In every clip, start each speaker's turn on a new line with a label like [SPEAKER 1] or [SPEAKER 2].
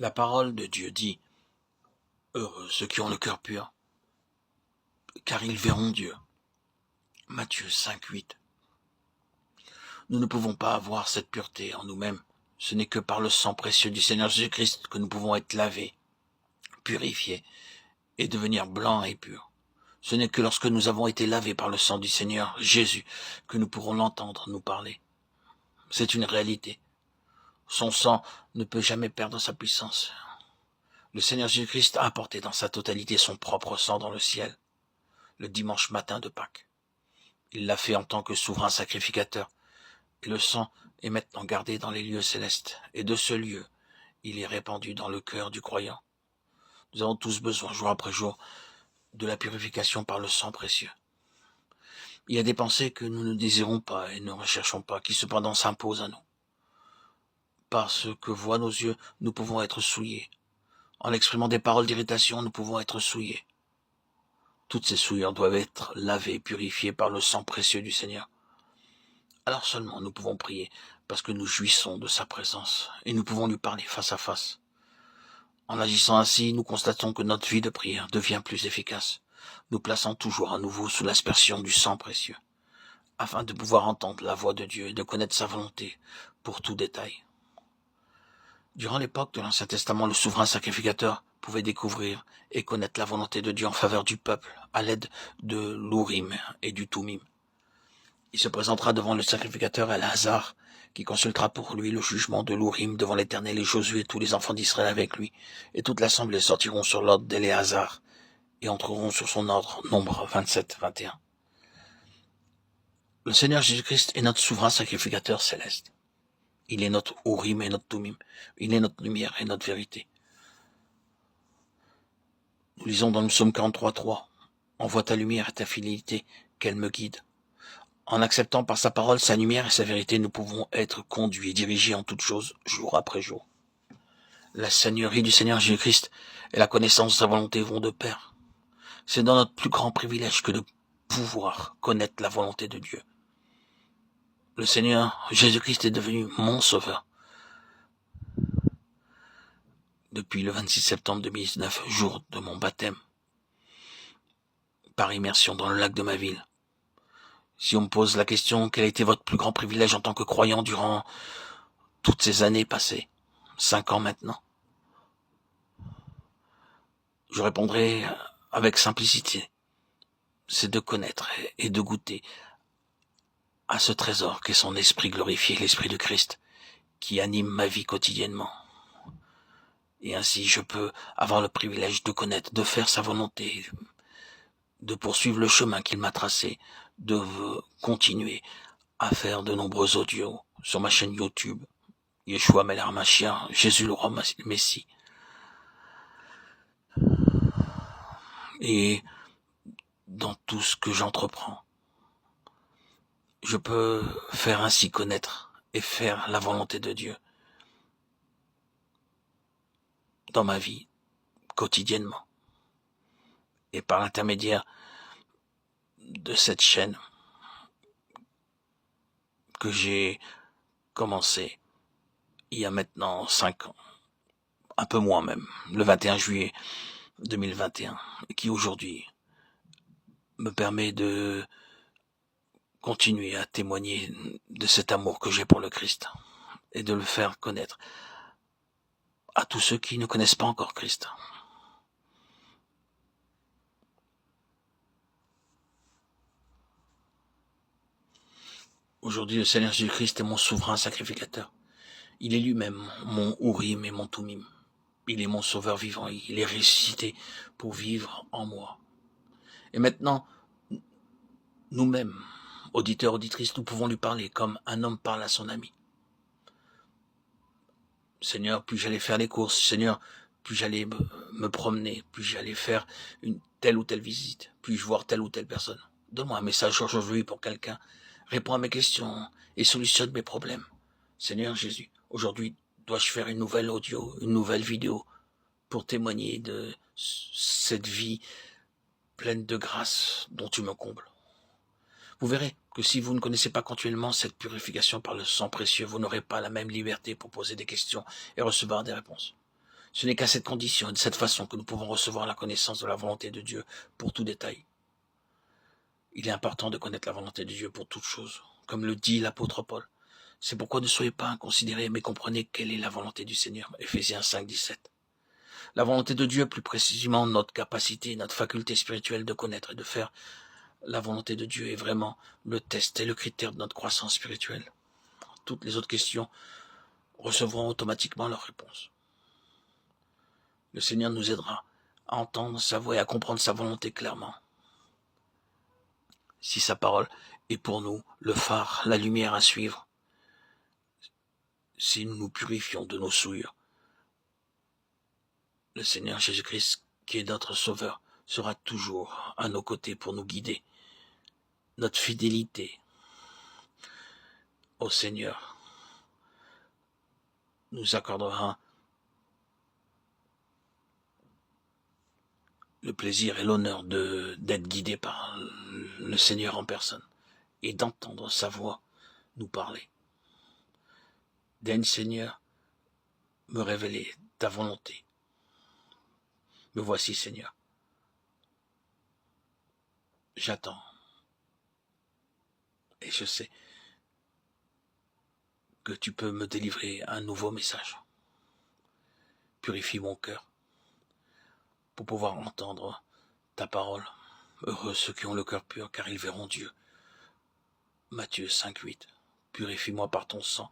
[SPEAKER 1] La parole de Dieu dit « Heureux ceux qui ont le cœur pur, car ils verront Dieu. » Matthieu 5,8. Nous ne pouvons pas avoir cette pureté en nous-mêmes. Ce n'est que par le sang précieux du Seigneur Jésus-Christ que nous pouvons être lavés, purifiés et devenir blancs et purs. Ce n'est que lorsque nous avons été lavés par le sang du Seigneur Jésus que nous pourrons l'entendre nous parler. C'est une réalité. Son sang ne peut jamais perdre sa puissance. Le Seigneur Jésus-Christ a apporté dans sa totalité son propre sang dans le ciel, le dimanche matin de Pâques. Il l'a fait en tant que souverain sacrificateur, et le sang est maintenant gardé dans les lieux célestes, et de ce lieu, il est répandu dans le cœur du croyant. Nous avons tous besoin, jour après jour, de la purification par le sang précieux. Il y a des pensées que nous ne désirons pas et ne recherchons pas, qui cependant s'imposent à nous. Par ce que voient nos yeux, nous pouvons être souillés. En exprimant des paroles d'irritation, nous pouvons être souillés. Toutes ces souillures doivent être lavées, purifiées par le sang précieux du Seigneur. Alors seulement nous pouvons prier, parce que nous jouissons de sa présence, et nous pouvons lui parler face à face. En agissant ainsi, nous constatons que notre vie de prière devient plus efficace, nous plaçant toujours à nouveau sous l'aspersion du sang précieux, afin de pouvoir entendre la voix de Dieu et de connaître sa volonté pour tout détail. Durant l'époque de l'Ancien Testament, le souverain sacrificateur pouvait découvrir et connaître la volonté de Dieu en faveur du peuple à l'aide de l'Urim et du Thummim. Il se présentera devant le sacrificateur Éléazar, qui consultera pour lui le jugement de l'Urim devant l'Éternel, et Josué et tous les enfants d'Israël avec lui, et toute l'assemblée sortiront sur l'ordre d'Éléazar et entreront sur son ordre. Nombre 27-21. Le Seigneur Jésus-Christ est notre souverain sacrificateur céleste. Il est notre Urim et notre Thummim. Il est notre lumière et notre vérité. Nous lisons dans le psaume 43:3. Envoie ta lumière et ta fidélité, qu'elle me guide. En acceptant par sa parole sa lumière et sa vérité, nous pouvons être conduits et dirigés en toutes choses, jour après jour. La seigneurie du Seigneur Jésus-Christ et la connaissance de sa volonté vont de pair. C'est dans notre plus grand privilège que de pouvoir connaître la volonté de Dieu. Le Seigneur Jésus-Christ est devenu mon sauveur. Depuis le 26 septembre 2019, jour de mon baptême, par immersion dans le lac de ma ville. Si on me pose la question, quel a été votre plus grand privilège en tant que croyant durant toutes ces années passées, 5 ans maintenant, je répondrai avec simplicité, c'est de connaître et de goûter à ce trésor qu'est son esprit glorifié, l'esprit de Christ, qui anime ma vie quotidiennement. Et ainsi je peux avoir le privilège de connaître, de faire sa volonté, de poursuivre le chemin qu'il m'a tracé, de continuer à faire de nombreux audios sur ma chaîne YouTube, Yeshua Melech HaMashiach, Jésus le roi Messie. Et dans tout ce que j'entreprends, je peux faire ainsi connaître et faire la volonté de Dieu dans ma vie, quotidiennement. Et par l'intermédiaire de cette chaîne que j'ai commencé il y a maintenant 5 ans, un peu moins même, le 21 juillet 2021, et qui aujourd'hui me permet de continuer à témoigner de cet amour que j'ai pour le Christ et de le faire connaître à tous ceux qui ne connaissent pas encore Christ. Aujourd'hui, le Seigneur Jésus-Christ est mon souverain sacrificateur. Il est lui-même mon Urim et mon Thummim. Il est mon sauveur vivant. Il est ressuscité pour vivre en moi. Et maintenant, nous-mêmes, auditeurs, auditrices, nous pouvons lui parler comme un homme parle à son ami. Seigneur, puis j'allais faire les courses. Seigneur, puis j'allais me promener. Puis j'allais faire une telle ou telle visite. Puis-je voir telle ou telle personne. Donne-moi un message aujourd'hui pour quelqu'un. Réponds à mes questions et solutionne mes problèmes. Seigneur Jésus, aujourd'hui, dois-je faire une nouvelle audio, une nouvelle vidéo pour témoigner de cette vie pleine de grâce dont tu me combles. Vous verrez que si vous ne connaissez pas continuellement cette purification par le sang précieux, vous n'aurez pas la même liberté pour poser des questions et recevoir des réponses. Ce n'est qu'à cette condition et de cette façon que nous pouvons recevoir la connaissance de la volonté de Dieu pour tout détail. Il est important de connaître la volonté de Dieu pour toute chose, comme le dit l'apôtre Paul. C'est pourquoi ne soyez pas inconsidérés, mais comprenez quelle est la volonté du Seigneur. Éphésiens 5, 17. La volonté de Dieu, plus précisément notre capacité, notre faculté spirituelle de connaître et de faire la volonté de Dieu est vraiment le test et le critère de notre croissance spirituelle. Toutes les autres questions recevront automatiquement leur réponse. Le Seigneur nous aidera à entendre sa voix et à comprendre sa volonté clairement. Si sa parole est pour nous le phare, la lumière à suivre, si nous nous purifions de nos souillures, le Seigneur Jésus-Christ, qui est notre Sauveur, sera toujours à nos côtés pour nous guider. Notre fidélité au Seigneur nous accordera le plaisir et l'honneur d'être guidés par le Seigneur en personne et d'entendre sa voix nous parler. Daigne, Seigneur, me révéler ta volonté. Me voici, Seigneur. J'attends. Et je sais que tu peux me délivrer un nouveau message. Purifie mon cœur pour pouvoir entendre ta parole. Heureux ceux qui ont le cœur pur, car ils verront Dieu. Matthieu 5, 8. Purifie-moi par ton sang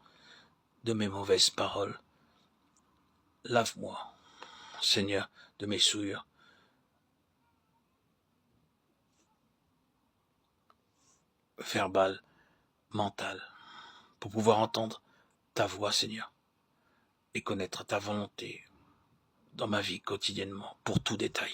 [SPEAKER 1] de mes mauvaises paroles. Lave-moi, Seigneur, de mes souillures. Verbales, mentales, pour pouvoir entendre ta voix, Seigneur, et connaître ta volonté dans ma vie quotidiennement, pour tout détail.